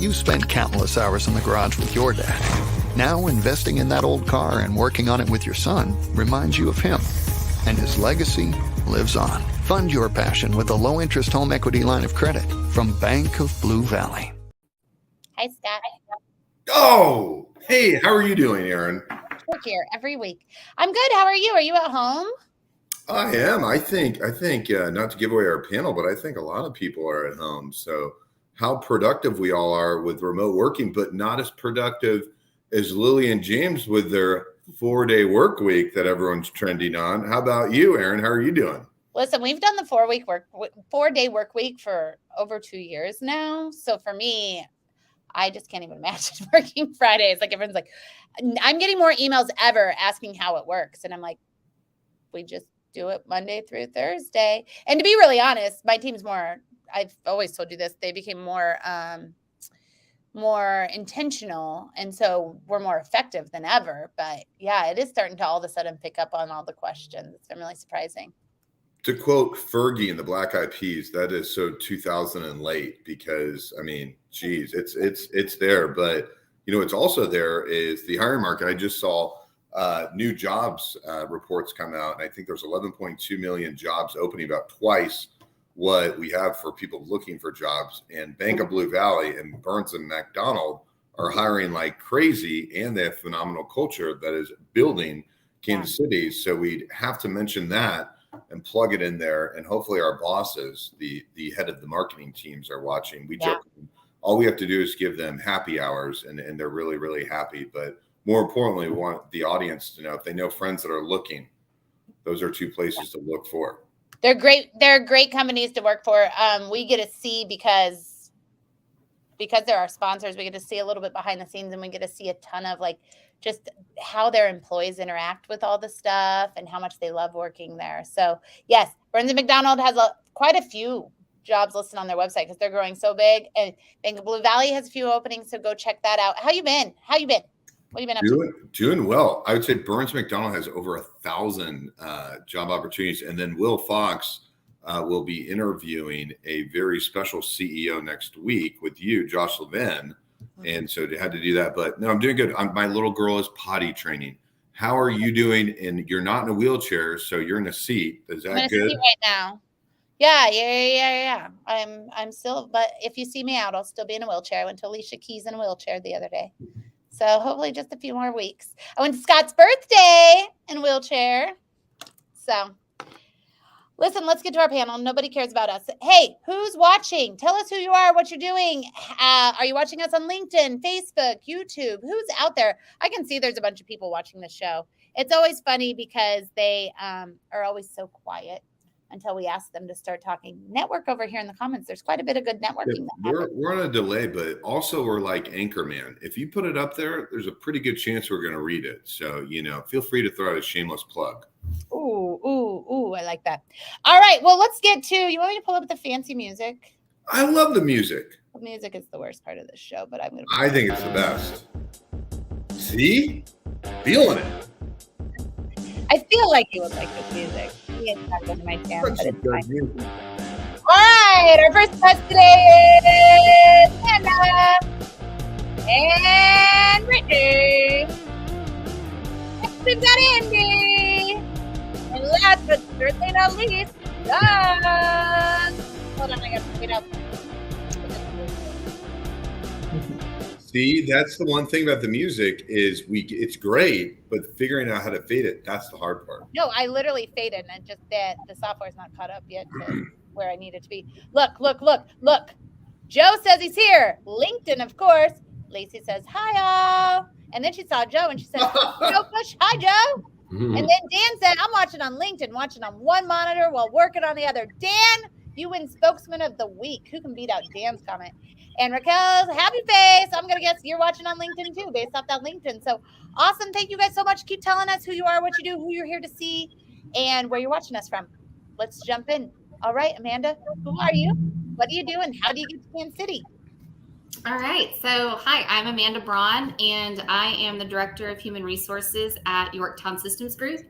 You spent countless hours in the garage with your dad. Now investing in that old car and working on it with your son reminds you of him. And his legacy lives on. Fund your passion with a low-interest home equity line of credit from Bank of Blue Valley. Hi, Scott. Oh, hey, how are you doing, Aaron? We're here every week. I'm good. How are you? Are you at home? I am. I think, not to give away our panel, but I think a lot of people are at home. So how productive we all are with remote working, but not as productive as Lily and James with their 4-day work week that everyone's trending on. How about you, Aaron? How are you doing? Listen, we've done the 4-day work week for over 2 years now. So for me, I just can't even imagine working Fridays. Like everyone's like, I'm getting more emails ever asking how it works. And I'm like, we just do it Monday through Thursday. And to be really honest, my team's more, I've always told you this, they became more intentional. And so we're more effective than ever. But yeah, it is starting to all of a sudden pick up on all the questions. It's been really surprising. To quote Fergie in the Black Eyed Peas, that is so 2000 and late because, I mean, geez, it's there. But, you know, it's also there is the hiring market. I just saw new jobs reports come out. And I think there's 11.2 million jobs opening, about twice what we have for people looking for jobs. And Bank of Blue Valley and Burns and McDonnell are hiring like crazy. And they have phenomenal culture that is building Kansas City. So we'd have to mention that and plug it in there. And hopefully our bosses, the head of the marketing teams are watching. We joke, all we have to do is give them happy hours and they're really, really happy. But more importantly, we want the audience to know if they know friends that are looking, those are two places to look for. They're great. They're great companies to work for. We get to see because they're our sponsors, we get to see a little bit behind the scenes and we get to see a ton of like just how their employees interact with all the stuff and how much they love working there. So yes, Burns and McDonnell has quite a few jobs listed on their website because they're growing so big. And Bank of Blue Valley has a few openings, so go check that out. How you been? What have you been up to? Doing well. I would say Burns McDonnell has over 1,000 job opportunities. And then Will Fox will be interviewing a very special CEO next week with you, Josh Levin. And so they had to do that. But no, I'm doing good. My little girl is potty training. How are you doing? And you're not in a wheelchair, so you're in a seat. Is that good? I'm in a seat right now. Yeah. I'm still, but if you see me out, I'll still be in a wheelchair. I went to Alicia Keys in a wheelchair the other day. So hopefully just a few more weeks. I went to Scott's birthday in a wheelchair. So listen, let's get to our panel. Nobody cares about us. Hey, who's watching? Tell us who you are, what you're doing. Are you watching us on LinkedIn, Facebook, YouTube? Who's out there? I can see there's a bunch of people watching the show. It's always funny because they are always so quiet until we ask them to start talking. Network over here in the comments. There's quite a bit of good networking. We're on a delay, but also we're like Anchorman. If you put it up there, there's a pretty good chance we're going to read it. So, feel free to throw out a shameless plug. Ooh, I like that. All right, well, let's get to, you want me to pull up the fancy music? I love the music. The music is the worst part of this show, but I think it's the best. See? Feeling it. I feel like you would like this music. It's not going to my jam, but it's fine. All right, our first guest today is Hannah and Brittany. Next, we've got Andy. And last but certainly not least, John. Hold on, I got to pick it up. See, that's the one thing about the music is it's great, but figuring out how to fade it, that's the hard part. No, I literally faded and just that the software's not caught up yet to where I need it to be. Look. Joe says he's here. LinkedIn, of course. Lacey says, hi, all. And then she saw Joe and she said, Joe Bush, hi, Joe. And then Dan said, I'm watching on LinkedIn, watching on one monitor while working on the other. Dan, you win Spokesman of the Week. Who can beat out Dan's comment? And Raquel's happy face. I'm going to guess you're watching on LinkedIn too, based off that LinkedIn. So awesome. Thank you guys so much. Keep telling us who you are, what you do, who you're here to see, and where you're watching us from. Let's jump in. All right, Amanda, who are you? What do you do? And how do you get to Kansas City? All right. So, hi, I'm Amanda Braun, and I am the Director of Human Resources at Yorktown Systems Group.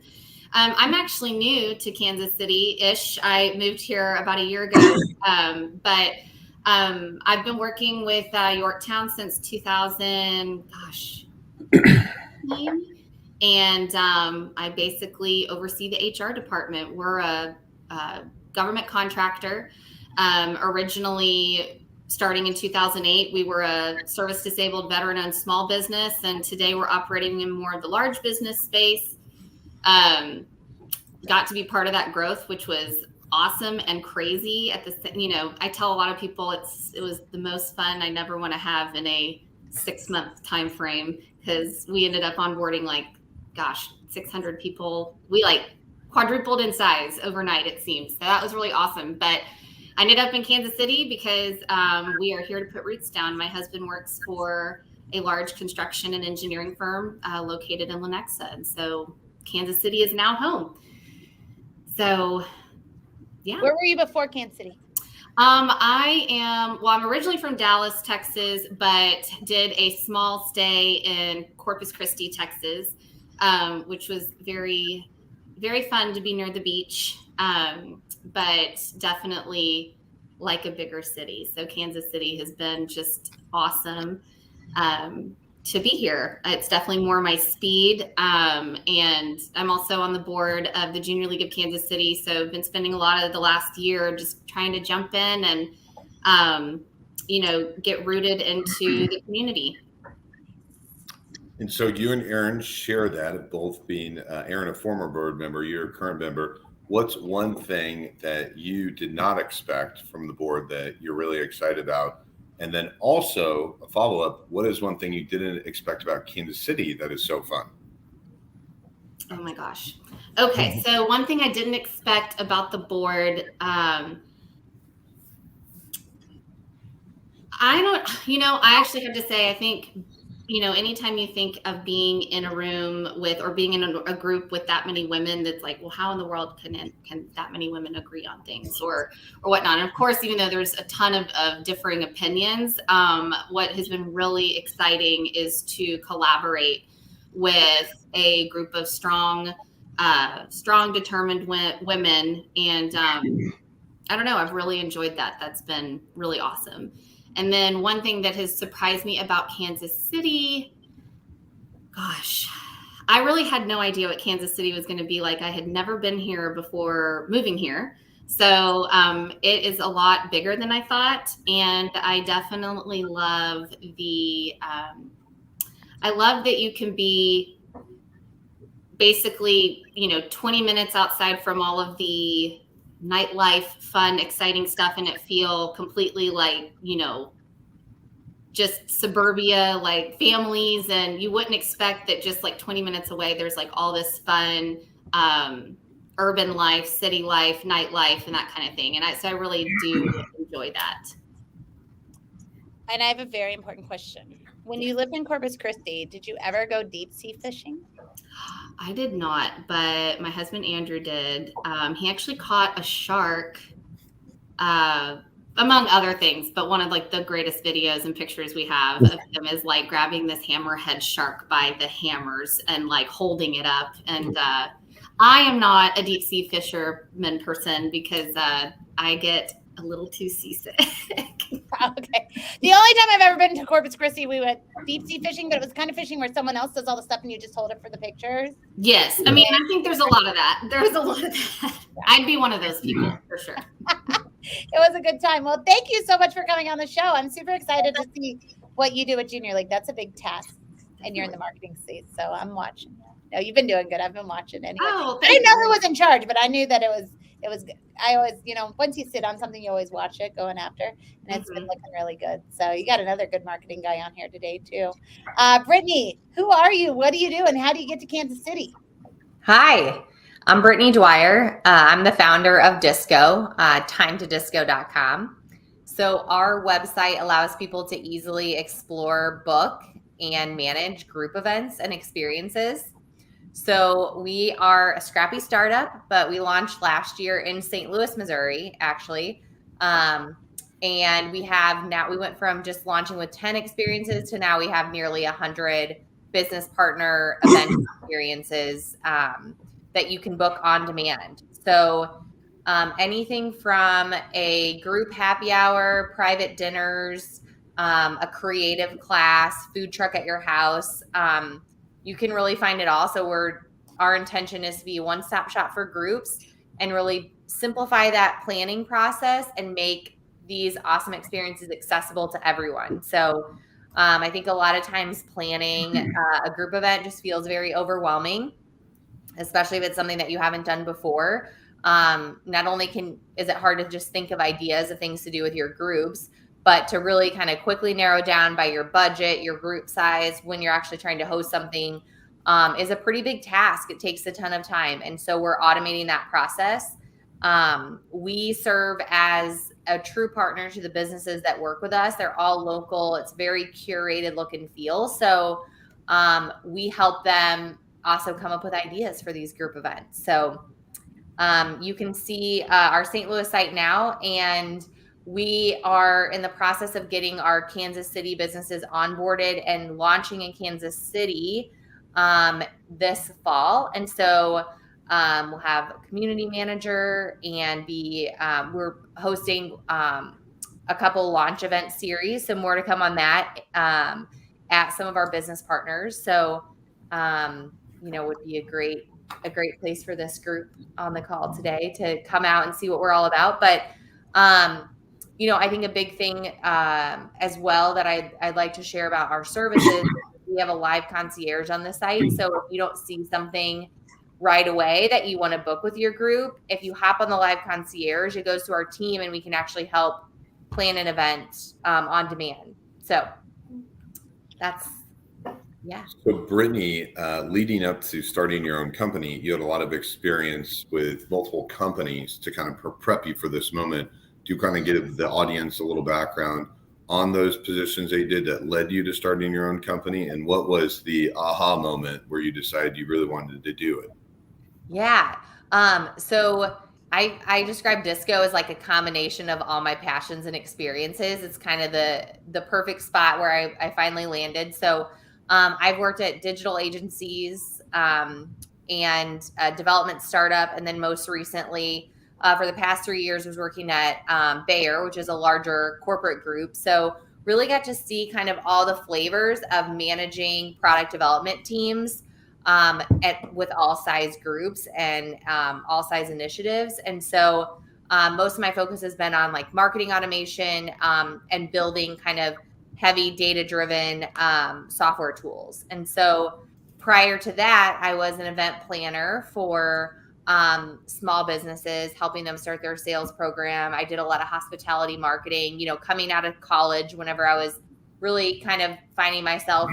I'm actually new to Kansas City-ish. I moved here about a year ago, but I've been working with Yorktown since 2000, and I basically oversee the HR department. We're a government contractor. Originally, starting in 2008, we were a service-disabled, veteran-owned small business, and today we're operating in more of the large business space. Got to be part of that growth, which was awesome and crazy. I tell a lot of people it was the most fun I never want to have in a 6-month time frame, because we ended up onboarding 600 people. We quadrupled in size overnight, it seems. So that was really awesome. But I ended up in Kansas City because we are here to put roots down. My husband works for a large construction and engineering firm located in Lenexa. And so Kansas City is now home. So, yeah. Where were you before Kansas City? I'm originally from Dallas, Texas, but did a small stay in Corpus Christi, Texas, which was very, very fun to be near the beach. But definitely like a bigger city. So Kansas City has been just awesome to be here. It's definitely more my speed. And I'm also on the board of the Junior League of Kansas City. So I've been spending a lot of the last year just trying to jump in and, get rooted into the community. And so you and Aaron share that of both being Aaron, a former board member, you're a current member. What's one thing that you did not expect from the board that you're really excited about? And then also a follow-up, what is one thing you didn't expect about Kansas City that is so fun? Oh my gosh. Okay. So one thing I didn't expect about the board, I actually have to say, I think, anytime you think of being in a room with, or being in a group with that many women, that's like, well, how in the world can that many women agree on things or whatnot? And of course, even though there's a ton of differing opinions, what has been really exciting is to collaborate with a group of strong, determined women. And I don't know, I've really enjoyed that. That's been really awesome. And then one thing that has surprised me about Kansas City, gosh, I really had no idea what Kansas City was going to be like. I had never been here before moving here. So it is a lot bigger than I thought. And I definitely love I love that you can be basically, 20 minutes outside from all of the nightlife, fun, exciting stuff, and it feel completely just suburbia, like families, and you wouldn't expect that just 20 minutes away there's all this fun urban life, city life, nightlife, and that kind of thing. And so I really do enjoy that. And I have a very important question. When you lived in Corpus Christi, did you ever go deep sea fishing? I did not, but my husband Andrew did. He actually caught a shark, among other things. But one of the greatest videos and pictures we have of him is grabbing this hammerhead shark by the hammers and holding it up. And I am not a deep sea fisherman person because I get a little too seasick. Okay. The only time I've ever been to Corpus Christi, we went deep sea fishing, but it was kind of fishing where someone else does all the stuff and you just hold it for the pictures. Yes. I mean, I think there's a lot of that. There's a lot of that. I'd be one of those people for sure. It was a good time. Well, thank you so much for coming on the show. I'm super excited to see what you do at Junior League. That's a big task, and you're in the marketing seat, so I'm watching. No, you've been doing good. I've been watching anyway. Oh, I didn't know who was in charge, but I knew that it was good. I always, once you sit on something, you always watch it going after, and it's been looking really good. So you got another good marketing guy on here today too. Brittany, who are you? What do you do? And how do you get to Kansas City? Hi, I'm Brittany Dwyer. I'm the founder of Disco, timetodisco.com. So our website allows people to easily explore, book, and manage group events and experiences. So we are a scrappy startup, but we launched last year in St. Louis, Missouri, actually. And we went from just launching with 10 experiences to now we have nearly 100 business partner event experiences that you can book on demand. So anything from a group happy hour, private dinners, a creative class, food truck at your house, you can really find it all. So our intention is to be a one-stop shop for groups and really simplify that planning process and make these awesome experiences accessible to everyone. So I think a lot of times planning a group event just feels very overwhelming, especially if it's something that you haven't done before. Not only is it hard to just think of ideas of things to do with your groups, but to really kind of quickly narrow down by your budget, your group size, when you're actually trying to host something is a pretty big task. It takes a ton of time. And so we're automating that process. We serve as a true partner to the businesses that work with us. They're all local. It's very curated look and feel. So we help them also come up with ideas for these group events. So you can see our St. Louis site now, and we are in the process of getting our Kansas City businesses onboarded and launching in Kansas City this fall. And so we'll have a community manager and we're hosting a couple launch event series. So more to come on that at some of our business partners. So, would be a great place for this group on the call today to come out and see what we're all about. But I think a big thing as well that I'd like to share about our services, we have a live concierge on the site. So if you don't see something right away that you want to book with your group, if you hop on the live concierge, it goes to our team and we can actually help plan an event on demand. So yeah. So Brittany, leading up to starting your own company, you had a lot of experience with multiple companies to kind of prep you for this moment. Do you kind of give the audience a little background on those positions that you did that led you to starting your own company? And what was the aha moment where you decided you really wanted to do it? Yeah. So I describe Disco as like a combination of all my passions and experiences. It's kind of the perfect spot where I finally landed. So I've worked at digital agencies and a development startup. And then most recently, for the past 3 years, was working at Baird, which is a larger corporate group. So really got to see kind of all the flavors of managing product development teams with all size groups and all size initiatives. And so most of my focus has been on like marketing automation and building kind of heavy data-driven software tools. And so prior to that, I was an event planner for small businesses, helping them start their sales program. I did a lot of hospitality marketing, coming out of college whenever I was really kind of finding myself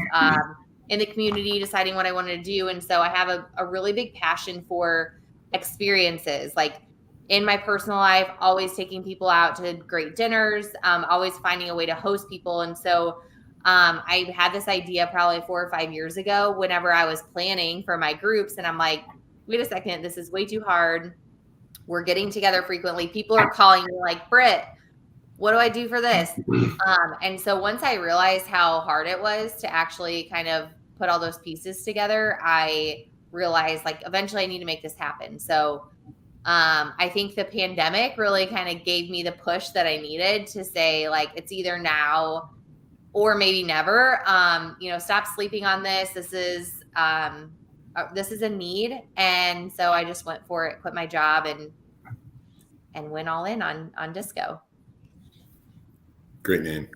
in the community, deciding what I wanted to do. And so I have a really big passion for experiences, like in my personal life, always taking people out to great dinners, always finding a way to host people. And so I had this idea probably 4 or 5 years ago whenever I was planning for my groups. And I'm like, wait a second, this is way too hard. We're getting together frequently. People are calling me like, Britt, what do I do for this? And so once I realized how hard it was to actually kind of put all those pieces together, I realized like eventually I need to make this happen. So I think the pandemic really kind of gave me the push that I needed to say like, it's either now or maybe never. Stop sleeping on this. This is a need. And so I just went for it, quit my job and went all in on Disco. Great name.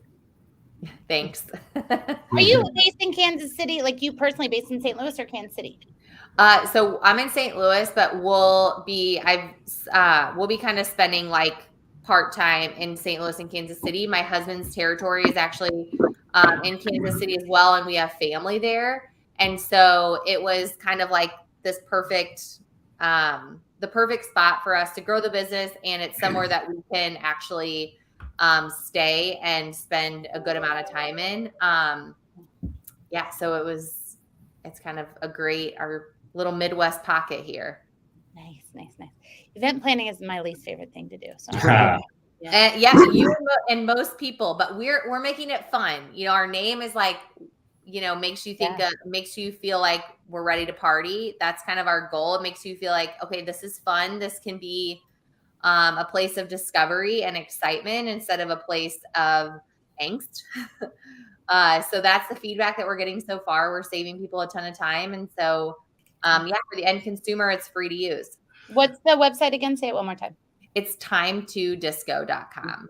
Thanks. Are you based in Kansas City? Like you personally based in St. Louis or Kansas City? So I'm in St. Louis, but we'll be kind of spending like part-time in St. Louis and Kansas City. My husband's territory is actually in Kansas City as well, and we have family there. And so it was kind of like this the perfect spot for us to grow the business, and it's somewhere that we can actually stay and spend a good amount of time in. So it's kind of our little Midwest pocket here. Nice. Event planning is my least favorite thing to do. So you and most people, but we're making it fun. Our name is like, makes you think, makes you feel like we're ready to party. That's kind of our goal. It makes you feel like, okay, this is fun. This can be a place of discovery and excitement instead of a place of angst. So that's the feedback that we're getting so far. We're saving people a ton of time. And so, for the end consumer, it's free to use. What's the website again? Say it one more time. It's timetodisco.com.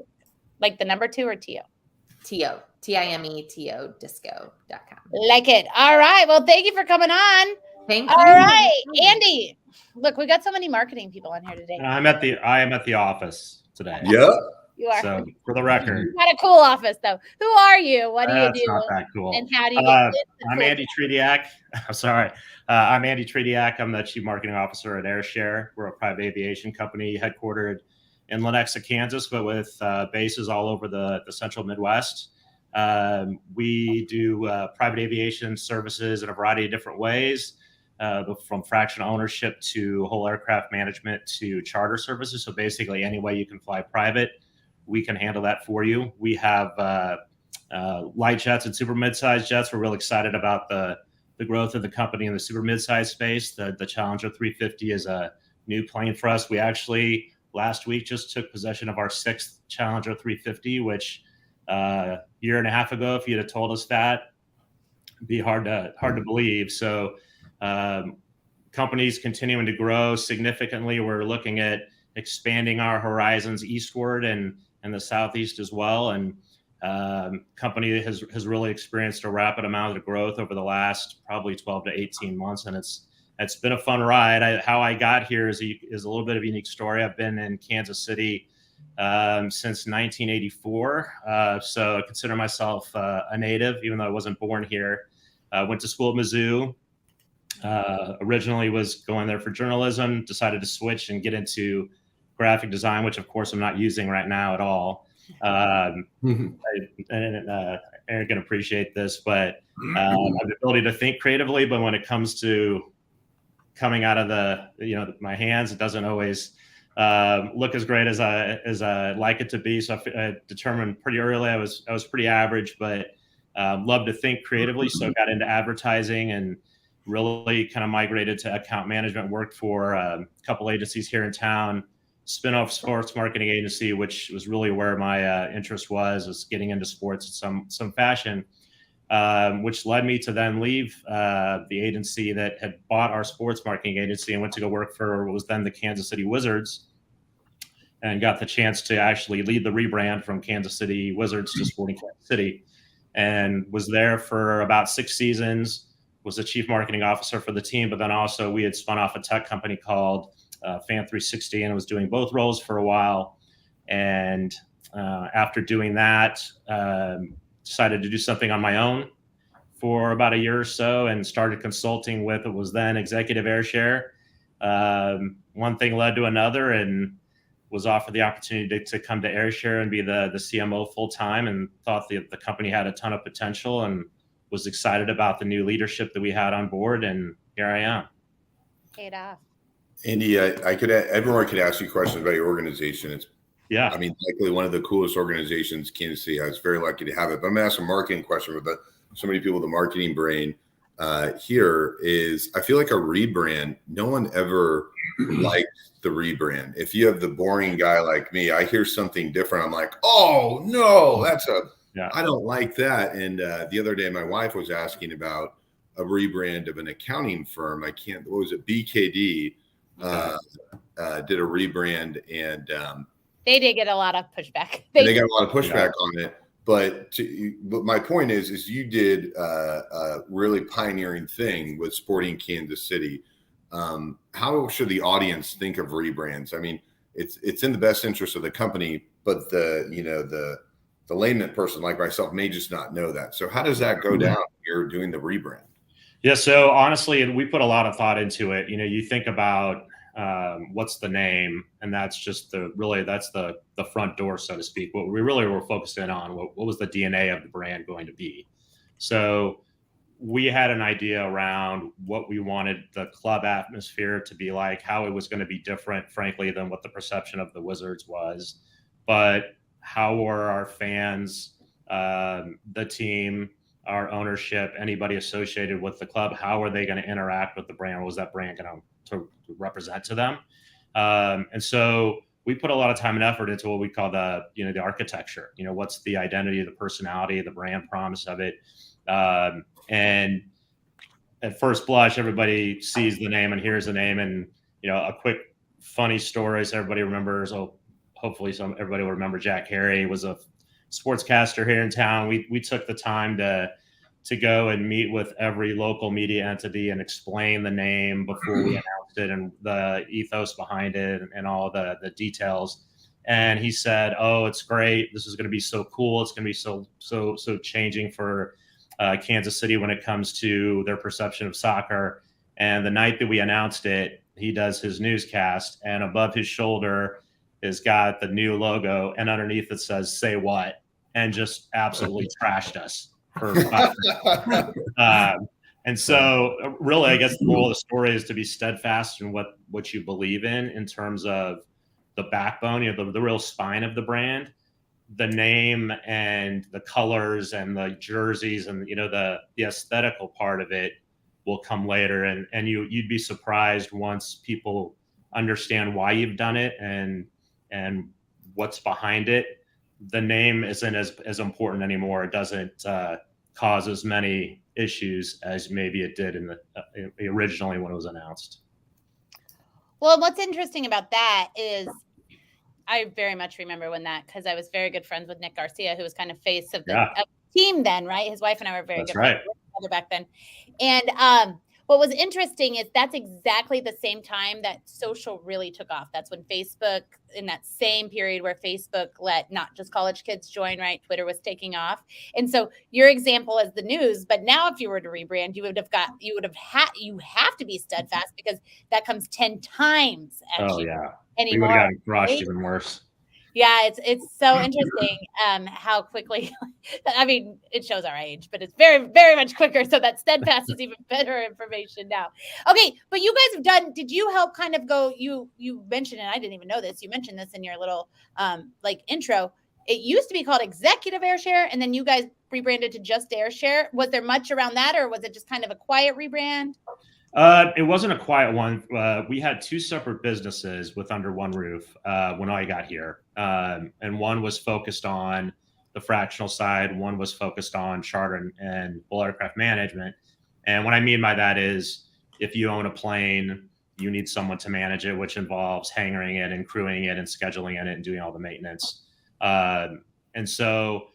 Like the number 2 or TO? TO. TIMETO disco.com. Like it. All right. Well, thank you for coming on. Thank you. All right. Andy, look, we got so many marketing people on here today. I am at the office today. Yeah. You are. So for the record, you got a cool office though. Who are you? What do you that's do? not that cool. And how do you get I'm Andy Tretiak. I'm sorry. I'm Andy Tretiak. I'm the Chief Marketing Officer at Airshare. We're a private aviation company headquartered in Lenexa, Kansas, but with bases all over the central Midwest. We do private aviation services in a variety of different ways, from fractional ownership to whole aircraft management to charter services. So basically any way you can fly private, we can handle that for you. We have light jets and super mid-sized jets. We're really excited about the growth of the company in the super mid-sized space. The Challenger 350 is a new plane for us. We actually last week just took possession of our 6th Challenger 350, which year and a half ago, if you'd have told us that, it'd be hard to believe. So companies continuing to grow significantly. We're looking at expanding our horizons eastward and the southeast as well. And company has really experienced a rapid amount of growth over the last probably 12 to 18 months. And it's been a fun ride. How I got here is a little bit of a unique story. I've been in Kansas City since 1984. So I consider myself a native, even though I wasn't born here. Went to school at Mizzou. Originally was going there for journalism, decided to switch and get into graphic design, which of course I'm not using right now at all. Aaron can appreciate this, but I have the ability to think creatively, but when it comes to coming out of my hands, it doesn't always look as great as I like it to be. So I determined pretty early I was pretty average, but loved to think creatively. So got into advertising and really kind of migrated to account management. Worked for a couple agencies here in town, spin-off sports marketing agency, which was really where my interest was getting into sports in some fashion, which led me to then leave the agency that had bought our sports marketing agency and went to go work for what was then the Kansas City Wizards, and got the chance to actually lead the rebrand from Kansas City Wizards to Sporting Kansas City, and was there for about 6 seasons, was the chief marketing officer for the team, but then also we had spun off a tech company called Fan 360 and was doing both roles for a while. And after doing that, decided to do something on my own for about a year or so and started consulting with what was then Executive Airshare. One thing led to another and was offered the opportunity to come to Airshare and be the CMO full time, and thought the company had a ton of potential and was excited about the new leadership that we had on board. And here I am. Paid off. Andy, everyone could ask you questions about your organization. Yeah. Likely one of the coolest organizations Kansas City has. Very lucky to have it. But I'm going to ask a marketing question with so many people with the marketing brain here is, I feel like a rebrand, no one ever likes the rebrand. If you have the boring guy like me, I hear something different, I'm like, oh, no, I don't like that. And the other day, my wife was asking about a rebrand of an accounting firm. What was it? BKD did a rebrand, and they did get a lot of pushback. They got a lot of pushback on it. But my point is you did a really pioneering thing with Sporting Kansas City. How should the audience think of rebrands? I mean, it's in the best interest of the company, but the layman person like myself may just not know that. So how does that go down when you're doing the rebrand? Yeah. So honestly, we put a lot of thought into it. You think about what's the name, and that's just the front door, so to speak. What we really were focused in on, what was the DNA of the brand going to be? So we had an idea around what we wanted the club atmosphere to be like, how it was going to be different, frankly, than what the perception of the Wizards was. But how were our fans, the team, our ownership, anybody associated with the club, how are they going to interact with the brand? What was that brand going to represent to them? And so we put a lot of time and effort into what we call the architecture. What's the identity, the personality, the brand promise of it? And at first blush, everybody sees the name and hears the name, and a quick funny story so everybody remembers. Oh, hopefully everybody will remember Jack Harry was a sportscaster here in town. We took the time to go and meet with every local media entity and explain the name before we announced it and the ethos behind it and all the details. And he said, "Oh, it's great. This is going to be so cool. It's going to be so changing for Kansas City when it comes to their perception of soccer." And the night that we announced it, he does his newscast, and above his shoulder is got the new logo, and underneath it says "Say what," and just absolutely trashed us for 5 minutes. And so really, I guess the moral of the story is to be steadfast in what you believe in terms of the backbone, the real spine of the brand. The name and the colors and the jerseys and the aesthetical part of it will come later, and you'd be surprised once people understand why you've done it and what's behind it. The name isn't as important anymore. It doesn't cause as many issues as maybe it did originally when it was announced. Well, what's interesting about that is I very much remember when because I was very good friends with Nick Garcia, who was kind of face of the team then, right? His wife and I were very good friends back then. And what was interesting is that's exactly the same time that social really took off. That's when Facebook, in that same period where Facebook let not just college kids join, right? Twitter was taking off. And so your example is the news, but now if you were to rebrand, you have to be steadfast because that comes 10 times actually. Oh yeah. Anymore. We would have gotten crushed even worse. Yeah, it's so interesting how quickly, I mean, it shows our age, but it's very, very much quicker. So that steadfast is even better information now. Okay, but you guys have did you help kind of go, you mentioned, and I didn't even know this, you mentioned this in your little intro. It used to be called Executive Airshare, and then you guys rebranded to just Airshare. Was there much around that, or was it just kind of a quiet rebrand? It wasn't a quiet one. We had 2 separate businesses with under one roof when I got here. And one was focused on the fractional side. One was focused on charter and full aircraft management. And what I mean by that is if you own a plane, you need someone to manage it, which involves hangaring it and crewing it and scheduling it and doing all the maintenance. And so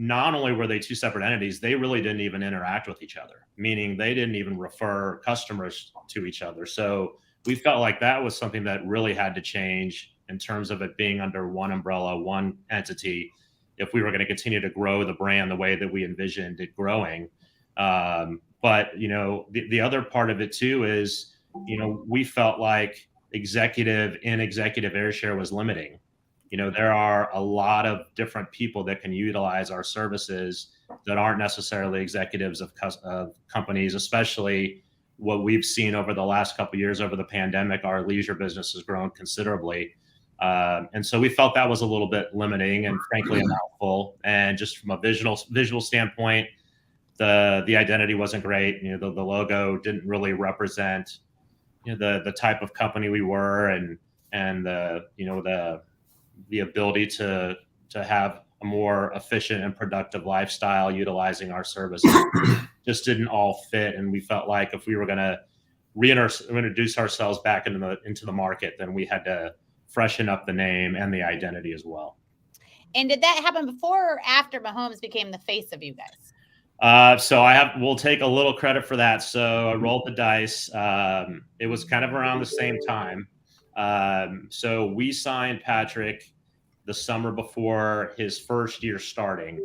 not only were they 2 separate entities, they really didn't even interact with each other, meaning they didn't even refer customers to each other. So we felt like that was something that really had to change in terms of it being under one umbrella, one entity, if we were going to continue to grow the brand the way that we envisioned it growing. But, the other part of it too is, we felt like executive Airshare was limiting. There are a lot of different people that can utilize our services that aren't necessarily executives of companies, especially what we've seen over the last couple of years over the pandemic. Our leisure business has grown considerably. And so we felt that was a little bit limiting and frankly a mouthful. And just from a visual standpoint, the identity wasn't great. The logo didn't really represent the type of company we were and the ability to have a more efficient and productive lifestyle utilizing our services just didn't all fit. And we felt like if we were going to reintroduce ourselves back into the market, then we had to freshen up the name and the identity as well. And did that happen before or after Mahomes became the face of you guys? So we'll take a little credit for that. So I rolled the dice. It was kind of around the same time. So we signed Patrick the summer before his first year starting,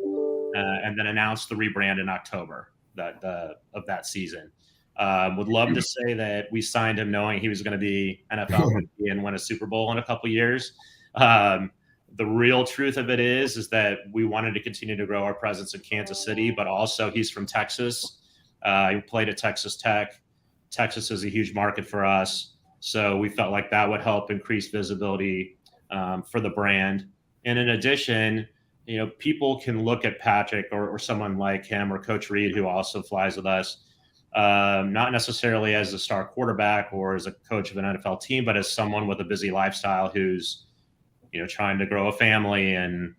and then announced the rebrand in October of that season. Would love to say that we signed him knowing he was going to be NFL MVP and win a Super Bowl in a couple years. The real truth of it is that we wanted to continue to grow our presence in Kansas City, but also he's from Texas. He played at Texas Tech. Texas is a huge market for us. So we felt like that would help increase visibility for the brand. And in addition, people can look at Patrick or someone like him or Coach Reed, who also flies with us, not necessarily as a star quarterback or as a coach of an NFL team, but as someone with a busy lifestyle who's trying to grow a family and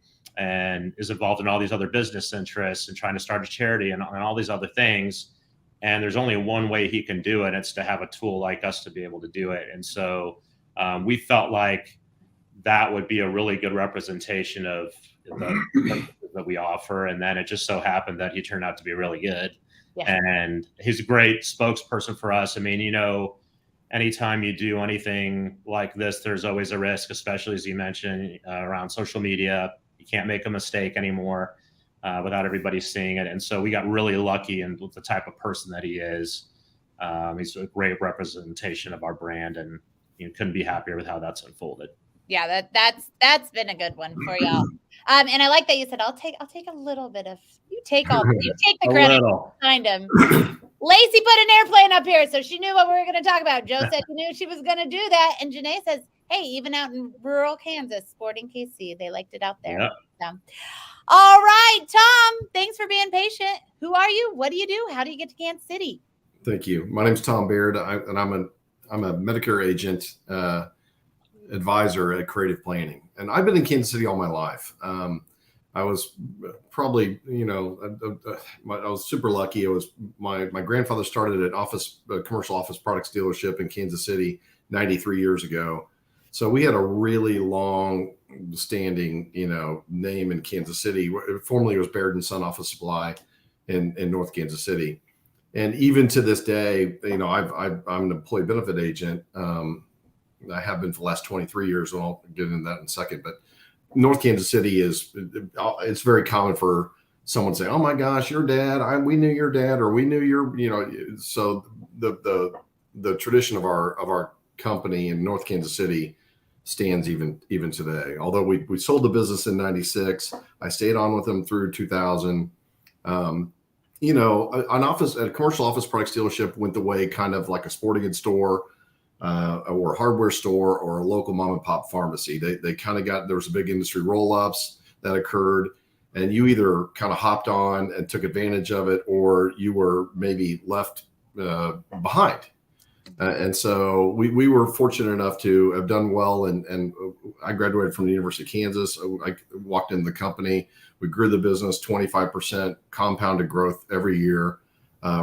is involved in all these other business interests and trying to start a charity and all these other things. And there's only one way he can do it. It's to have a tool like us to be able to do it. And so we felt like that would be a really good representation of the that we offer. And then it just so happened that he turned out to be really good. Yeah. And he's a great spokesperson for us. I mean, anytime you do anything like this, there's always a risk, especially as you mentioned around social media. You can't make a mistake anymore without everybody seeing it. And so we got really lucky in with the type of person that he is. He's a great representation of our brand, and couldn't be happier with how that's unfolded. Yeah, that's been a good one for y'all. And I like that you said, I'll take a little bit of, you take the credit behind him. Lacey put an airplane up here, so she knew what we were going to talk about. Joe said she knew she was going to do that. And Janae says, hey, even out in rural Kansas, Sporting KC, they liked it out there. Yep. So, all right, Tom, thanks for being patient. Who are you? What do you do? How do you get to Kansas City? Thank you. My name's Tom Baird, and I'm a Medicare agent, advisor at Creative Planning. And I've been in Kansas City all my life. I was probably, I was super lucky. It was my grandfather started a commercial office products dealership in Kansas City 93 years ago. So we had a really long standing, name in Kansas City. Formerly it was Baird and Son Office Supply in North Kansas City. And even to this day, I'm an employee benefit agent. I have been for the last 23 years, and I'll get into that in a second. But North Kansas City it's very common for someone to say, "Oh my gosh, your dad! We knew your dad, or we knew your," So the tradition of our company in North Kansas City stands even today. Although we sold the business in '96, I stayed on with them through 2000. A commercial office products dealership went the way kind of like a sporting goods store. Or a hardware store or a local mom and pop pharmacy. They kind of there was a big industry roll-ups that occurred, and you either kind of hopped on and took advantage of it, or you were maybe left behind. And so we were fortunate enough to have done well. And I graduated from the University of Kansas. I walked into the company. We grew the business 25% compounded growth every year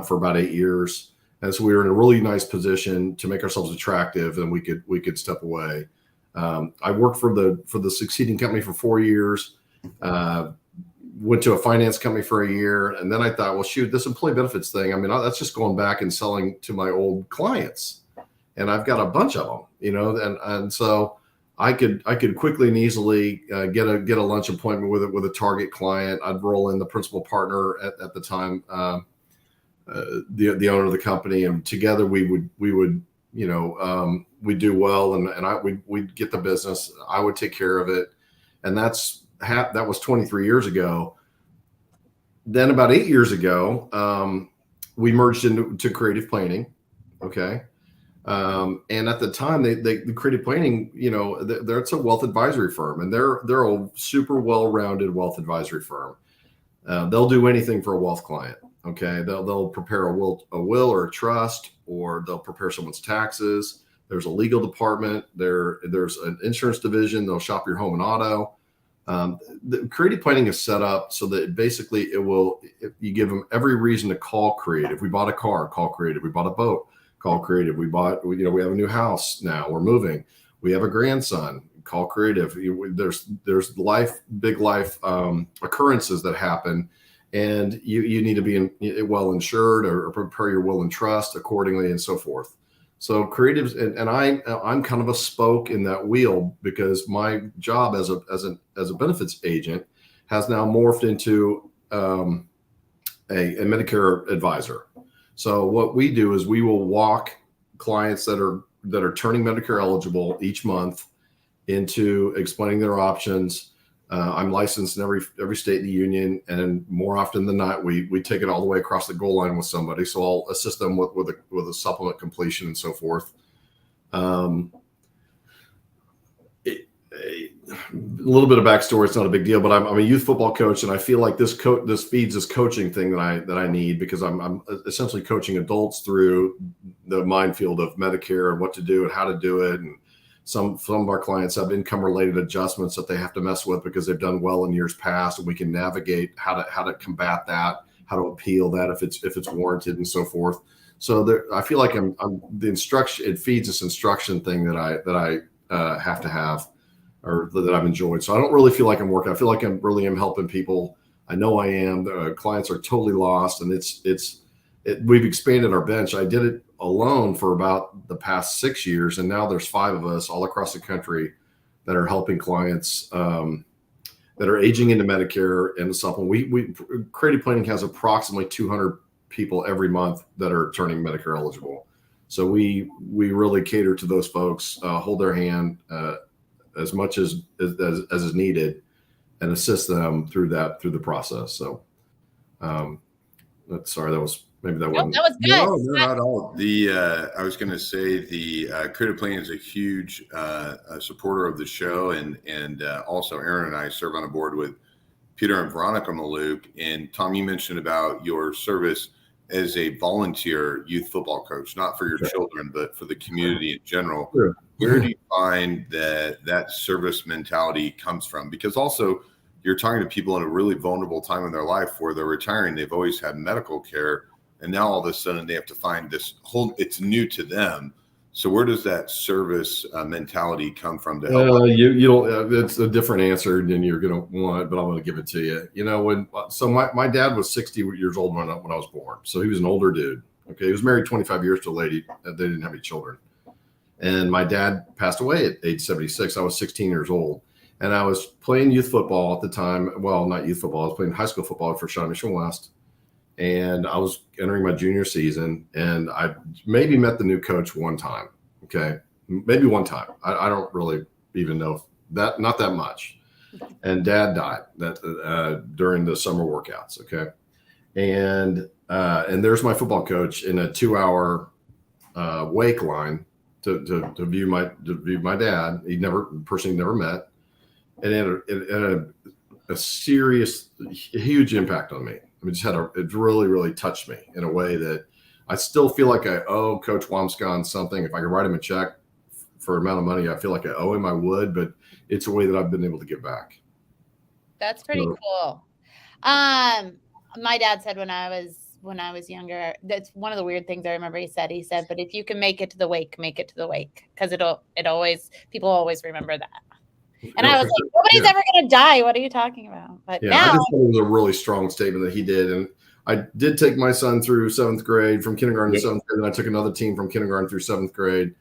for about 8 years. And so we were in a really nice position to make ourselves attractive, and we could step away. I worked for the succeeding company for 4 years, went to a finance company for a year, and then I thought, well, shoot, this employee benefits thing, that's just going back and selling to my old clients, and I've got a bunch of them, and so I could quickly and easily get a lunch appointment with a target client. I'd roll in the principal partner at the time. The owner of the company, and together we would we'd do well, and we'd get the business. I would take care of it, and that was 23 years ago. Then about 8 years ago, we merged into Creative Planning. Okay, and at the time, the Creative Planning, it's a wealth advisory firm, and they're a super well-rounded wealth advisory firm. They'll do anything for a wealth client. Okay, they'll prepare a will or a trust, or they'll prepare someone's taxes. There's a legal department. There's an insurance division. They'll shop your home and auto. The Creative Planning is set up so that basically you give them every reason to call Creative. We bought a car, call Creative. We bought a boat, call Creative. We have a new house now. We're moving. We have a grandson, call Creative. There's big life occurrences that happen. and you need to be well insured or prepare your will and trust accordingly and so forth. So creatives, and I'm kind of a spoke in that wheel, because my job as a benefits agent has now morphed into a Medicare advisor. So what we do is we will walk clients that are turning Medicare eligible each month into explaining their options. I'm licensed in every state in the union, and more often than not, we take it all the way across the goal line with somebody. So I'll assist them with a supplement completion and so forth. A little bit of backstory. It's not a big deal, but I'm a youth football coach, and I feel like this feeds this coaching thing that I need, because I'm essentially coaching adults through the minefield of Medicare and what to do and how to do it. And some of our clients have income related adjustments that they have to mess with because they've done well in years past, and we can navigate how to combat that, how to appeal that if it's warranted and so forth. So I feel like I'm the instruction. It feeds this instruction thing that I have to have, or that I've enjoyed. So I don't really feel like I'm working. I feel like I really am helping people. I know I am. The clients are totally lost, and we've expanded our bench. I did it alone for about the past 6 years, and now there's 5 of us all across the country that are helping clients that are aging into Medicare and the supplement. Creative Planning has approximately 200 people every month that are turning Medicare eligible. So we really cater to those folks, hold their hand as much as is needed, and assist them through the process. So, sorry, that was maybe that one. That was good. No, not at all. I was going to say the Creative Planning is a huge supporter of the show, and also Aaron and I serve on a board with Peter and Veronica Maluk. And Tom, you mentioned about your service as a volunteer youth football coach, not for your children, but for the community in general. Sure. Where do you find that service mentality comes from? Because also you're talking to people in a really vulnerable time in their life where they're retiring. They've always had medical care, and now all of a sudden they have to find this it's new to them. So where does that service mentality come from to help? You don't. It's a different answer than you're going to want, but I'm going to give it to you. You know, my dad was 60 years old when I was born, so he was an older dude. Okay, he was married 25 years to a lady. They didn't have any children, and my dad passed away at age 76. I was 16 years old, and I was playing youth football at the time. Well, not youth football. I was playing high school football for Shawnee Mission West. And I was entering my junior season, and I maybe met the new coach one time. Okay. Maybe one time. I don't really even know not that much. And Dad died during the summer workouts. Okay. And there's my football coach in a 2-hour wake line to view my dad. He'd never met. And it had a serious, huge impact on me. It really, really touched me in a way that I still feel like I owe Coach Wamscon something. If I could write him a check for an amount of money I feel like I owe him, I would, but it's a way that I've been able to give back. That's pretty cool. My dad said when I was younger, that's one of the weird things I remember he said, but if you can make it to the wake, make it to the wake. Because people always remember that. And I was like, nobody's ever going to die. What are you talking about? But now, I just thought it was a really strong statement that he did. And I did take my son through 7th grade, from kindergarten to 7th grade. And I took another team from kindergarten through 7th grade.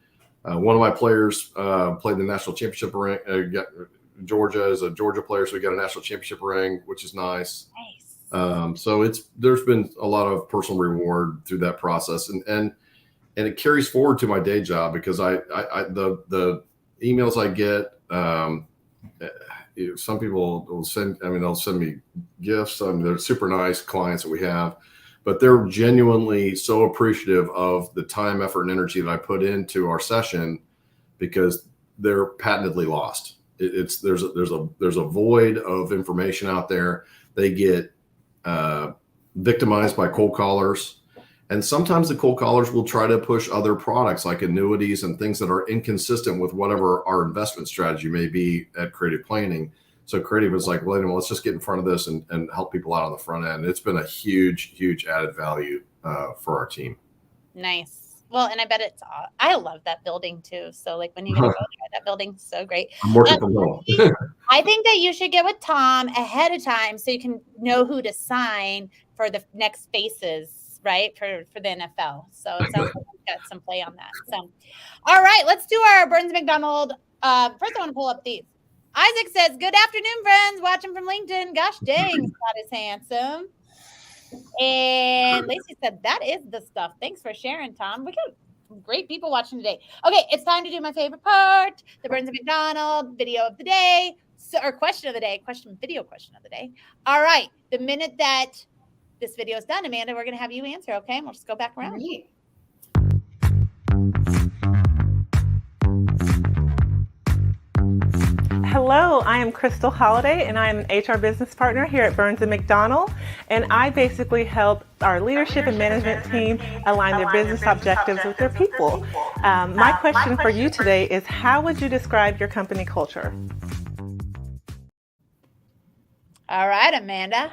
One of my players played the national championship ring. Georgia is a Georgia player, so we got a national championship ring, which is nice. So there's been a lot of personal reward through that process, and it carries forward to my day job, because the emails I get. Some people will they'll send me gifts. They're super nice clients that we have, but they're genuinely so appreciative of the time, effort, and energy that I put into our session, because they're patently lost. There's a void of information out there. They get victimized by cold callers. And sometimes the cold callers will try to push other products like annuities and things that are inconsistent with whatever our investment strategy may be at Creative Planning. So Creative was like, well, let's just get in front of this and help people out on the front end. It's been a huge, huge added value for our team. Nice. Well, and I bet I love that building too. So like when you get to go there, that building's so great. I'm working from home. I think that you should get with Tom ahead of time so you can know who to sign for the next spaces, right? For the NFL. So it sounds like we've got some play on that. So, all right, let's do our Burns McDonnell. First, I want to pull up these. Isaac says, "Good afternoon, friends. Watching from LinkedIn. Gosh dang, Scott is handsome." And Lacey said, "That is the stuff. Thanks for sharing, Tom. We got great people watching today." Okay, it's time to do my favorite part, the Burns and McDonnell video of the day, or question of the day, question of the day. All right, the minute that this video is done, Amanda, we're going to have you answer, okay? And we'll just go back around. Great. Hello, I am Crystal Holliday, and I'm an HR business partner here at Burns & McDonnell, and I basically help our leadership and management team align their business objectives with their people. My question for you today is, how would you describe your company culture? All right, Amanda.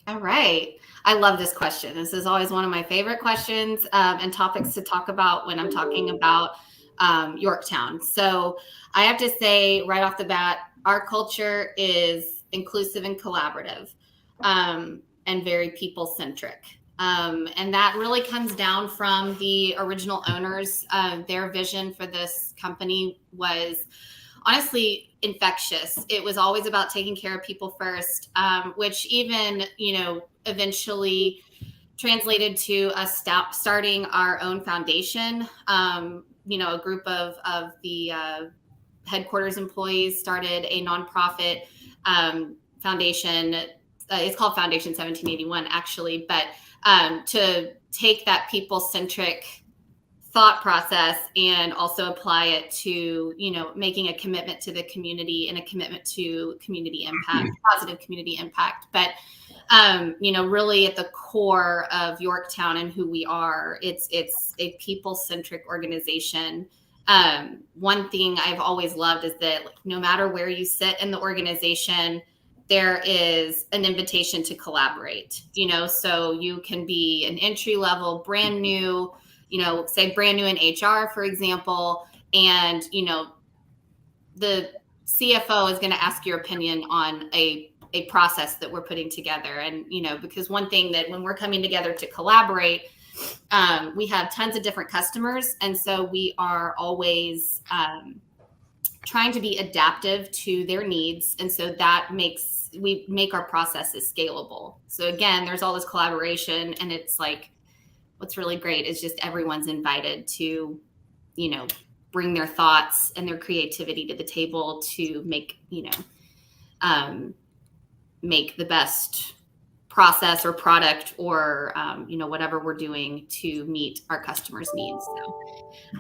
All right. I love this question. This is always one of my favorite questions and topics to talk about when I'm talking about Yorktown. So I have to say right off the bat, our culture is inclusive and collaborative and very people-centric. And that really comes down from the original owners. Their vision for this company was honestly infectious. It was always about taking care of people first, which even, eventually translated to us starting our own foundation. A group of the headquarters employees started a nonprofit foundation. It's called Foundation 1781, actually, but to take that people-centric thought process and also apply it to, making a commitment to the community and a commitment to community impact, positive community impact. But, really at the core of Yorktown and who we are, it's a people-centric organization. One thing I've always loved is that no matter where you sit in the organization, there is an invitation to collaborate, so you can be an entry level, brand new, say brand new in HR, for example, and, the CFO is going to ask your opinion on a process that we're putting together. And, because one thing that when we're coming together to collaborate, we have tons of different customers. And so we are always trying to be adaptive to their needs. And so we make our processes scalable. So again, there's all this collaboration, and it's like, what's really great is just everyone's invited to, bring their thoughts and their creativity to the table to make, make the best process or product or, whatever we're doing to meet our customers' needs. So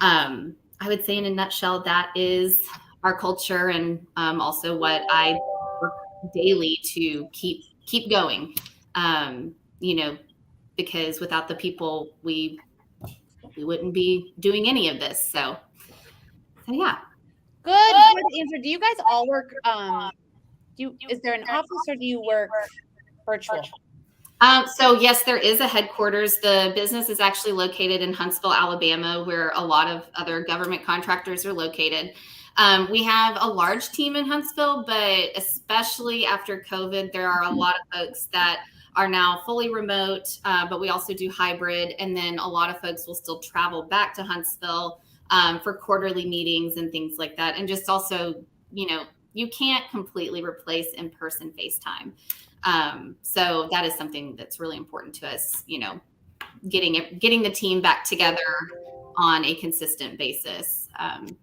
I would say in a nutshell, that is our culture, and also what I work daily to keep going, because without the people, we wouldn't be doing any of this. So yeah. Good answer. Do you guys all work? Is there an office, or do you work virtual? So yes, there is a headquarters. The business is actually located in Huntsville, Alabama, where a lot of other government contractors are located. We have a large team in Huntsville, but especially after COVID, there are a lot of folks that are now fully remote, but we also do hybrid. And then a lot of folks will still travel back to Huntsville for quarterly meetings and things like that. And just also, you can't completely replace in-person FaceTime. So that is something that's really important to us, getting the team back together on a consistent basis.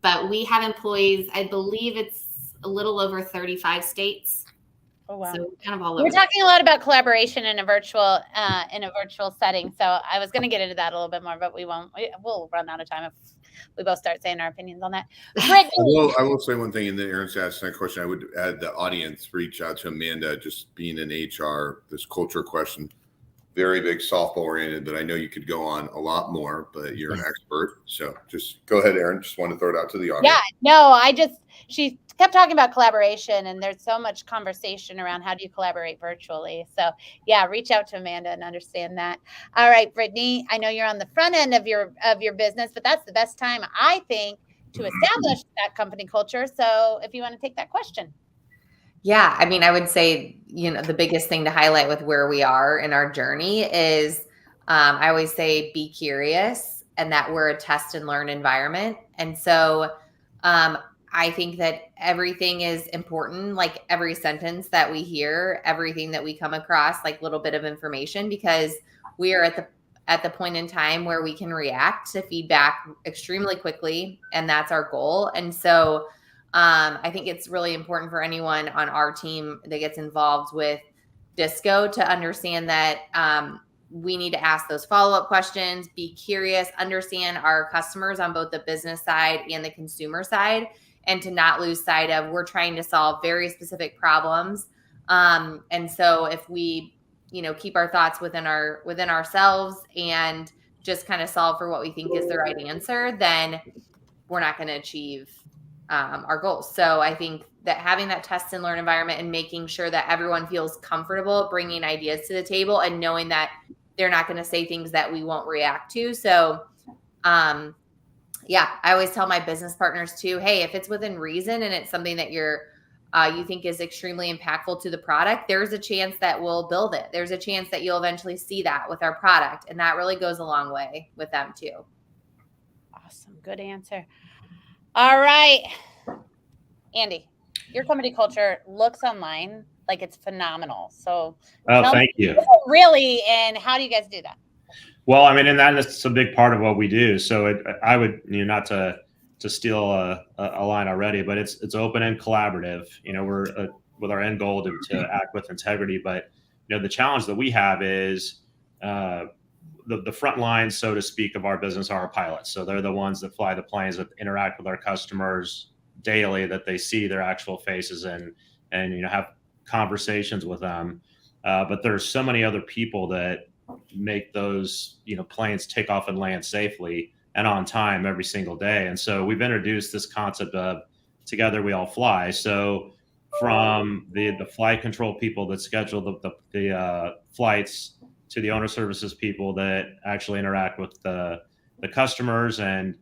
But we have employees, I believe it's a little over 35 states. Oh, wow. So kind of all over. We're talking a lot about collaboration in a virtual setting. So I was going to get into that a little bit more, but we won't. We'll run out of time if we both start saying our opinions on that. I will say one thing, and then Aaron's asked that question. I would add the audience reach out to Amanda, just being in HR, this culture question, very big softball oriented, but I know you could go on a lot more, but you're an expert. So just go ahead, Aaron. Just want to throw it out to the audience. Yeah, no, she kept talking about collaboration, and there's so much conversation around how do you collaborate virtually. So yeah, reach out to Amanda and understand that. All right, Brittany, I know you're on the front end of your business, but that's the best time, I think, to establish that company culture. So if you want to take that question. Yeah, I mean, I would say, the biggest thing to highlight with where we are in our journey is, I always say, be curious, and that we're a test and learn environment. And so I think that everything is important, like every sentence that we hear, everything that we come across, like little bit of information, because we are at the point in time where we can react to feedback extremely quickly, and that's our goal. And so I think it's really important for anyone on our team that gets involved with Disco to understand that we need to ask those follow-up questions, be curious, understand our customers on both the business side and the consumer side, and to not lose sight of we're trying to solve very specific problems. And so if we, keep our thoughts within ourselves and just kind of solve for what we think is the right answer, then we're not going to achieve our goals. So I think that having that test and learn environment and making sure that everyone feels comfortable bringing ideas to the table and knowing that they're not going to say things that we won't react to. So, yeah, I always tell my business partners too, hey, if it's within reason and it's something that you think is extremely impactful to the product, there's a chance that we'll build it. There's a chance that you'll eventually see that with our product. And that really goes a long way with them too. Awesome. Good answer. All right, Andy, your company culture looks online like it's phenomenal. So thank you. Really, and how do you guys do that? Well, I mean, and that's a big part of what we do. So I would, not to steal a line already, but it's open and collaborative. We're with our end goal to act with integrity. But the challenge that we have is the front lines, so to speak, of our business are our pilots. So they're the ones that fly the planes, that interact with our customers daily, that they see their actual faces and have conversations with them. But there's so many other people that make those planes take off and land safely and on time every single day. And so we've introduced this concept of together we all fly. So from the flight control people that schedule the flights, to the owner services people that actually interact with the customers, and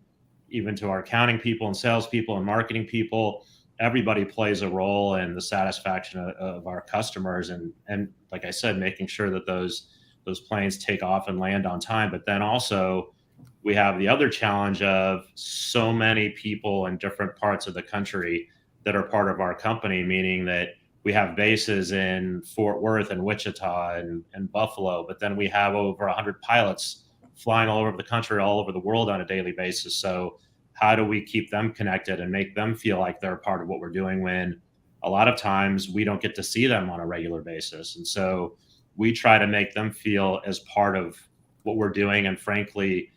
even to our accounting people and sales people and marketing people, everybody plays a role in the satisfaction of our customers. And like I said, making sure that those planes take off and land on time. But then also we have the other challenge of so many people in different parts of the country that are part of our company, meaning that we have bases in Fort Worth and Wichita and Buffalo, but then we have over 100 pilots flying all over the country, all over the world on a daily basis. So how do we keep them connected and make them feel like they're a part of what we're doing, when a lot of times we don't get to see them on a regular basis? And so we try to make them feel as part of what we're doing, and frankly,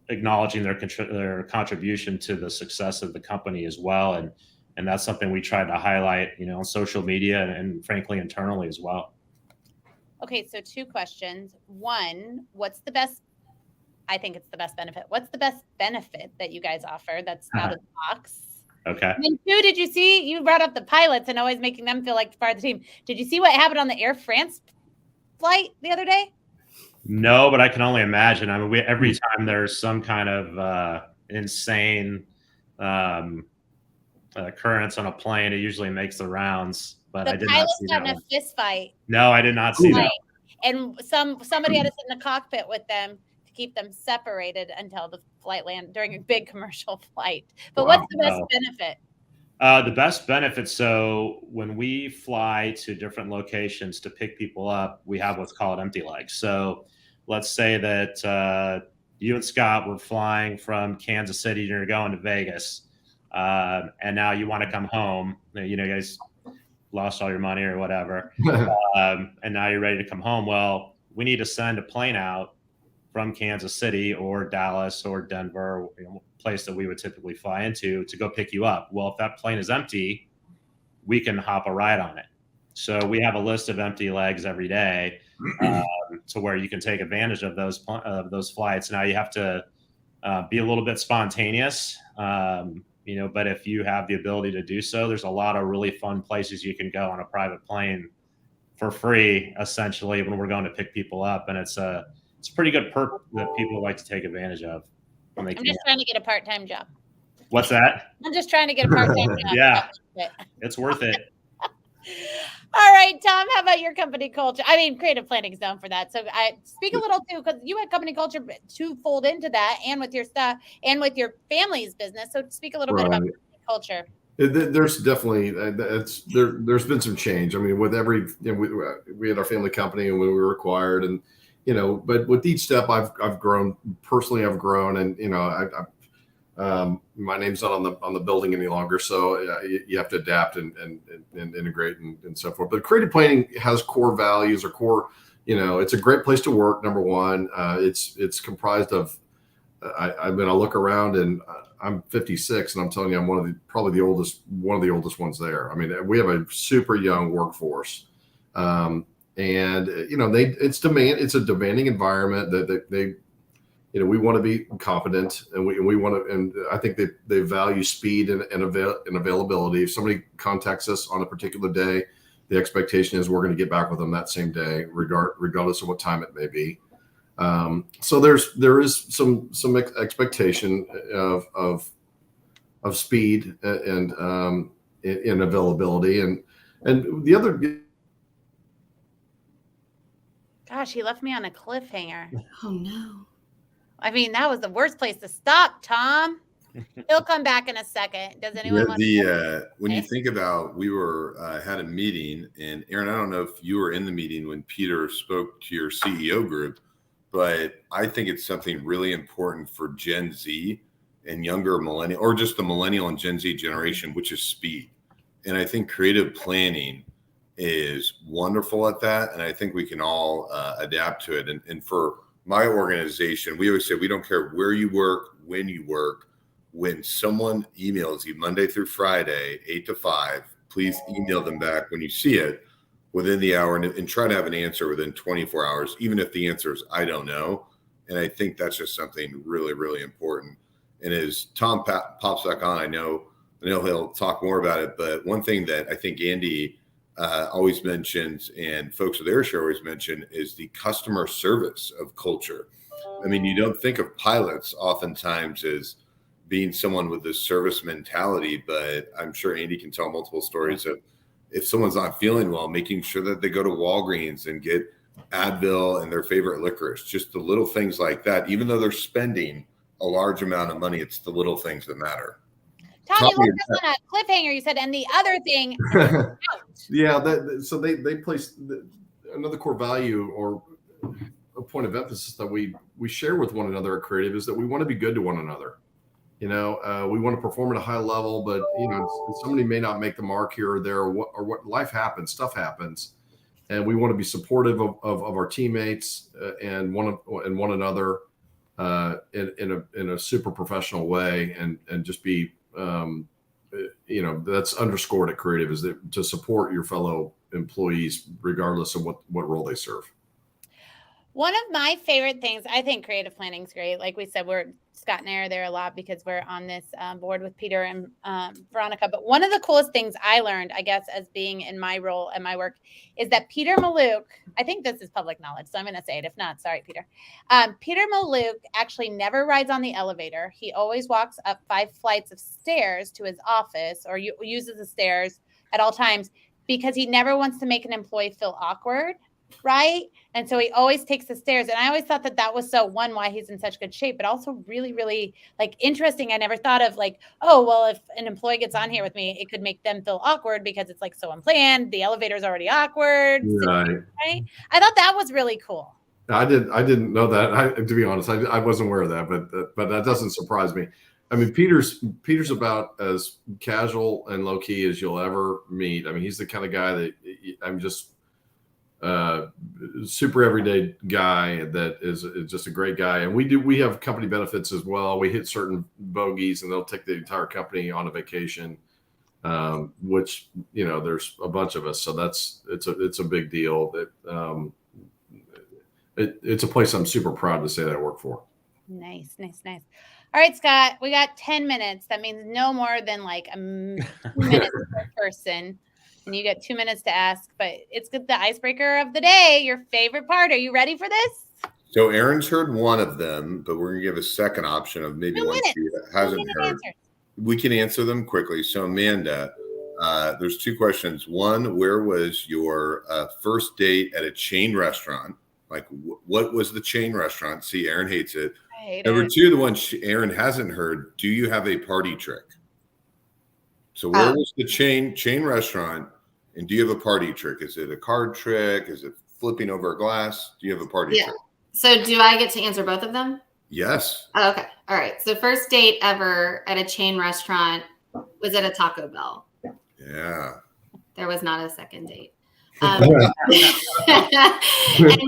acknowledging their contribution to the success of the company as well. And that's something we try to highlight, on social media and frankly, internally as well. Okay, so 2 questions. One, I think it's the best benefit. What's the best benefit that you guys offer that's out of the box? Okay. And 2, did you see, you brought up the pilots and always making them feel like part of the team. Did you see what happened on the Air France flight the other day? No, but I can only imagine. I mean, every time there's some kind of insane occurrence on a plane, it usually makes the rounds. But I did not see that. The pilots got in a fist fight. No, I did not see that. And somebody had to sit in the cockpit with them to keep them separated until the flight landed during a big commercial flight. But what's the best benefit? The best benefit, so when we fly to different locations to pick people up, we have what's called empty legs. So let's say that you and Scott were flying from Kansas City, you're going to Vegas, and now you want to come home. You guys lost all your money or whatever, and now you're ready to come home. Well, we need to send a plane out from Kansas City or Dallas or Denver, place that we would typically fly into, to go pick you up. Well, if that plane is empty, we can hop a ride on it. So we have a list of empty legs every day, to where you can take advantage of those flights. Now you have to be a little bit spontaneous. but if you have the ability to do so, there's a lot of really fun places you can go on a private plane for free, essentially, when we're going to pick people up. And it's a pretty good perk that people like to take advantage of when they I'm can. just trying to get a part-time job. What's that? I'm just trying to get a part-time job. Yeah, it's worth it. All right, Tom, how about your company culture? I mean, creative planning is known for that. So I speak a little too, because you had company culture to fold into that and with your stuff and with your family's business. So speak a little bit about company culture. There's definitely there's been some change. I mean, with every we had our family company and when we were acquired, and but with each step I've grown personally. I've grown, and my name's not on the building any longer, so you have to adapt and integrate and so forth. But creative planning has core values or core. It's a great place to work. Number one, it's comprised of. I look around and I'm 56, and I'm telling you, I'm one of the oldest ones there. I mean, we have a super young workforce, and it's a demanding environment that they we want to be competent, and we want to, and I think they value speed and availability. If somebody contacts us on a particular day, the expectation is we're going to get back with them that same day, regardless of what time it may be. So there is some expectation of speed and availability, and the other. Gosh, he left me on a cliffhanger. Oh no. I mean, that was the worst place to stop, Tom. He'll come back in a second. Does anyone want to? When you think about, we had a meeting, and Aaron, I don't know if you were in the meeting when Peter spoke to your CEO group, but I think it's something really important for Gen Z and younger millennial, or just the millennial and Gen Z generation, which is speed. And I think creative planning is wonderful at that. And I think we can all adapt to it. And for my organization, we always say, we don't care where you work, when you work. When someone emails you Monday through Friday, 8 to 5, please email them back when you see it within the hour, and try to have an answer within 24 hours, even if the answer is, I don't know. And I think that's just something really, really important. And as Tom pops back on, I know he'll talk more about it, but one thing that I think Andy always mentions, and folks with Airshare always mention, is the customer service of culture. I mean, you don't think of pilots oftentimes as being someone with this service mentality, but I'm sure Andy can tell multiple stories of, if someone's not feeling well, making sure that they go to Walgreens and get Advil and their favorite licorice, just the little things like that. Even though they're spending a large amount of money, it's the little things that matter. Tom, you left us on a cliffhanger. You said, and the other thing. Yeah, so they place another core value or a point of emphasis that we share with one another at Creative is that we want to be good to one another. We want to perform at a high level, but somebody may not make the mark here or there, or what life happens, stuff happens, and we want to be supportive of our teammates and one another in a super professional way, and just be that's underscored at Creative, is that to support your fellow employees regardless of what role they serve. One of my favorite things, I think creative planning is great. Like we said, Scott and I are there a lot because we're on this board with Peter and Veronica. But one of the coolest things I learned, I guess, as being in my role and my work, is that Peter Mallouk, I think this is public knowledge, so I'm going to say it. If not, sorry, Peter. Peter Mallouk actually never rides on the elevator. He always walks up 5 flights of stairs to his office, or uses the stairs at all times, because he never wants to make an employee feel awkward. Right. And so he always takes the stairs. And I always thought that was why he's in such good shape, but also really, really interesting. I never thought of oh, well, if an employee gets on here with me, it could make them feel awkward because it's so unplanned. The elevator's already awkward. Right. I thought that was really cool. I didn't know that. To be honest, I wasn't aware of that, but that doesn't surprise me. I mean, Peter's about as casual and low key as you'll ever meet. I mean, he's the kind of guy that I'm just super everyday guy that is just a great guy. And we have company benefits as well. We hit certain bogeys and they'll take the entire company on a vacation, which, there's a bunch of us. So it's a big deal. That it's a place I'm super proud to say that I work for. Nice. All right, Scott, we got 10 minutes. That means no more than like 2 minutes per person. And you get 2 minutes to ask, but it's good. The icebreaker of the day, your favorite part. Are you ready for this? So Aaron's heard one of them, but we're going to give a second option of maybe one she hasn't heard. Answers. We can answer them quickly. So Amanda, there's 2 questions. One, where was your first date at a chain restaurant? Like, what was the chain restaurant? See, Aaron hates it. Number 2, the one Aaron hasn't heard. Do you have a party trick? So where was the chain restaurant, and do you have a party trick? Is it a card trick? Is it flipping over a glass? Do you have a party trick? So do I get to answer both of them? Yes. Oh, okay. All right. So first date ever at a chain restaurant was at a Taco Bell. Yeah. There was not a second date. And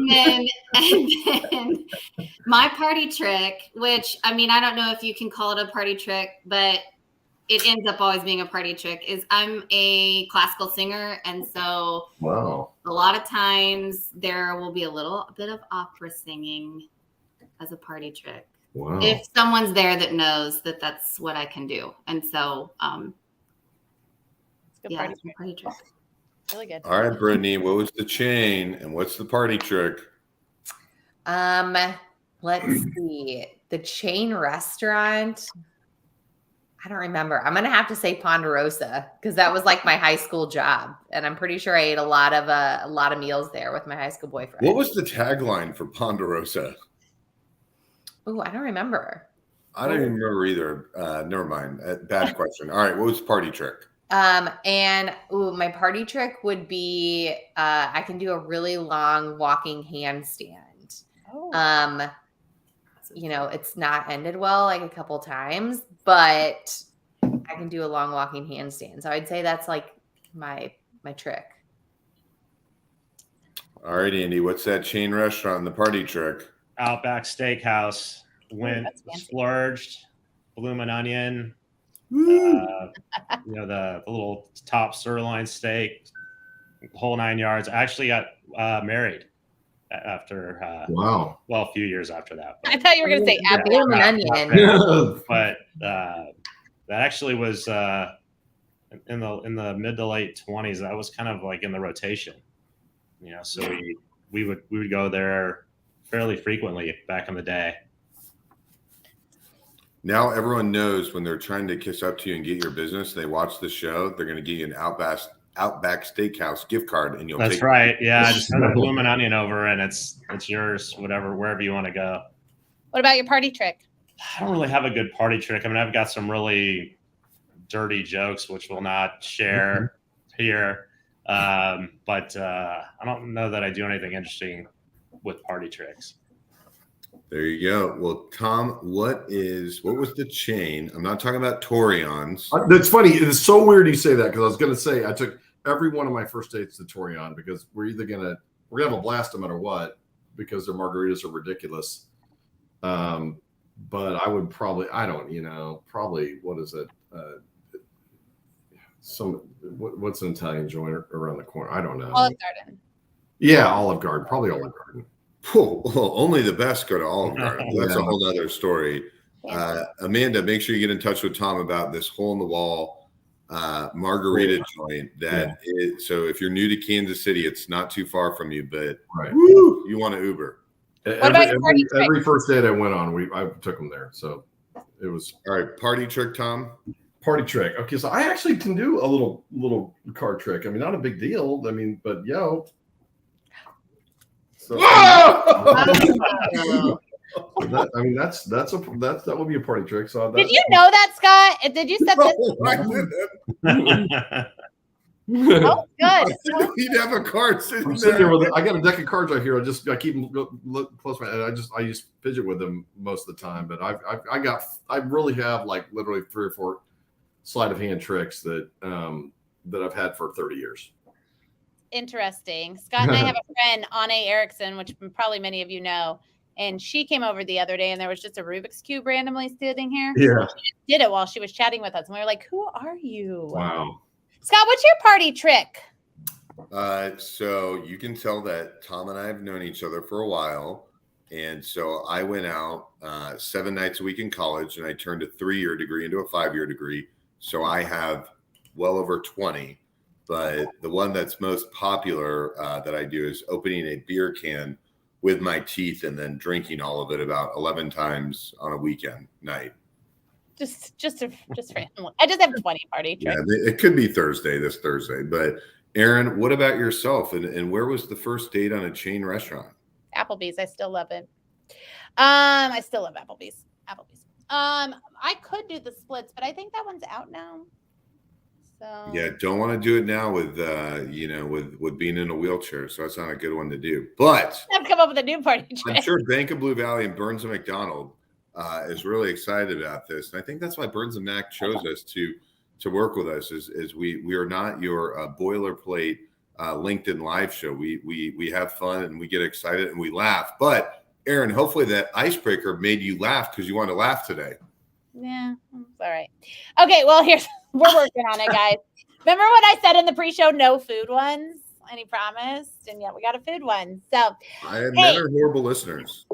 then my party trick, which, I mean, I don't know if you can call it a party trick, but it ends up always being a party trick, is I'm a classical singer. And so Wow. a lot of times there will be a little bit of opera singing as a party trick. Wow. If someone's there that knows that that's what I can do. And so, Party trick. Really good. All right, Brittany, what was the chain and what's the party trick? Let's see. The chain restaurant. I don't remember. I'm gonna have to say Ponderosa because that was like my high school job, and I'm pretty sure I ate a lot of meals there with my high school boyfriend. What was the tagline for Ponderosa? Oh, I don't remember. I don't even remember either. Never mind. Bad question. All right, what was the party trick? My party trick would be I can do a really long walking handstand. Oh. It's not ended well like a couple times, but I can do a long walking handstand. So I'd say that's like my trick. All right, Andy, what's that chain restaurant and the party trick? Outback Steakhouse. Went, splurged, bloomin' onion. The little top sirloin steak, whole 9 yards. I actually got married after Wow. Well, a few years after that. I thought you were going to say bloomin' onion. But that actually was in the mid to late 20s. That was kind of like in the rotation, so we would go there fairly frequently back in the day. Now everyone knows when they're trying to kiss up to you and get your business, they watch the show, they're going to give you an Outback Steakhouse gift card, and you'll That's take right. Yeah, just send a bloomin' onion over, and it's yours, wherever you want to go. What about your party trick? I don't really have a good party trick. I mean, I've got some really dirty jokes, which we'll not share here. But I don't know that I do anything interesting with party tricks. There you go. Well, Tom, what was the chain? I'm not talking about Torions. That's funny. It's so weird you say that because I was going to say I took every one of my first dates to Torion because we're gonna have a blast no matter what because their margaritas are ridiculous. But I would probably what is it? What's an Italian joint around the corner? I don't know. Olive Garden. Yeah, Olive Garden. Probably Olive Garden. Only the best go to Olive Garden. That's a whole other story. Amanda, make sure you get in touch with Tom about this hole in the wall margarita joint. So if you're new to Kansas City, it's not too far from you, but you want to Uber. Every first date I went on, I took them there. So it was all right. Party trick, Tom. Party trick. Okay, so I actually can do a little card trick. I mean, not a big deal. I mean, but So, that would be a party trick. So did you know that, Scott? Did you set this? Oh, good. He'd have a card sitting there. I got a deck of cards right here. I keep them close to my head. I just fidget with them most of the time. But I really have like literally 3 or 4 sleight of hand tricks that I've had for 30 years. Interesting. Scott and I have a friend, Anne Erickson, which probably many of you know, and she came over the other day and there was just a Rubik's Cube randomly sitting here. Yeah. She just did it while she was chatting with us. And we were like, who are you? Wow. Scott, what's your party trick? So you can tell that Tom and I have known each other for a while. And so I went out 7 nights a week in college, and I turned a 3-year degree into a 5-year degree. So I have well over 20. But the one that's most popular that I do is opening a beer can with my teeth and then drinking all of it about 11 times on a weekend night. Just random. I just have 20 party tricks. Yeah, it could be this Thursday. But Aaron, what about yourself? And where was the first date on a chain restaurant? Applebee's. I still love it. I still love Applebee's. I could do the splits, but I think that one's out now. So Yeah, don't want to do it now with with being in a wheelchair. So that's not a good one to do. But I've come up with a new party trick. I'm sure Bank of Blue Valley and Burns and McDonnell is really excited about this, and I think that's why Burns and Mac chose us to work with us. Is we are not your boilerplate LinkedIn live show. We have fun and we get excited and we laugh. But Aaron, hopefully that icebreaker made you laugh because you want to laugh today. Yeah, it's all right. Okay, well, we're working on it, guys. Remember what I said in the pre-show? No food ones, and he promised, and yet we got a food one. So Men are horrible listeners.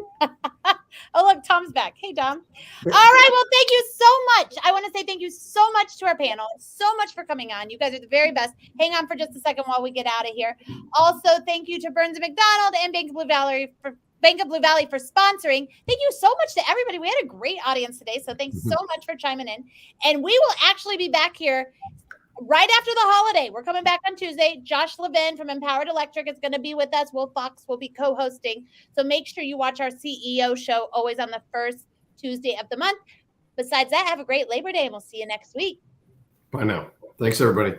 Oh, look, Tom's back. Hey, Tom. All right. Well, thank you so much. I want to say thank you so much to our panel. So much for coming on. You guys are the very best. Hang on for just a second while we get out of here. Also, thank you to Burns and McDonnell and Bank of Blue Valley for sponsoring. Thank you so much to everybody. We had a great audience today. So thanks so much for chiming in. And we will actually be back here right after the holiday. We're coming back on Tuesday. Josh Levin from Empowered Electric is going to be with us. Will Fox will be co-hosting. So make sure you watch our CEO show always on the first Tuesday of the month. Besides that, have a great Labor Day, and we'll see you next week. Bye now. Thanks, everybody.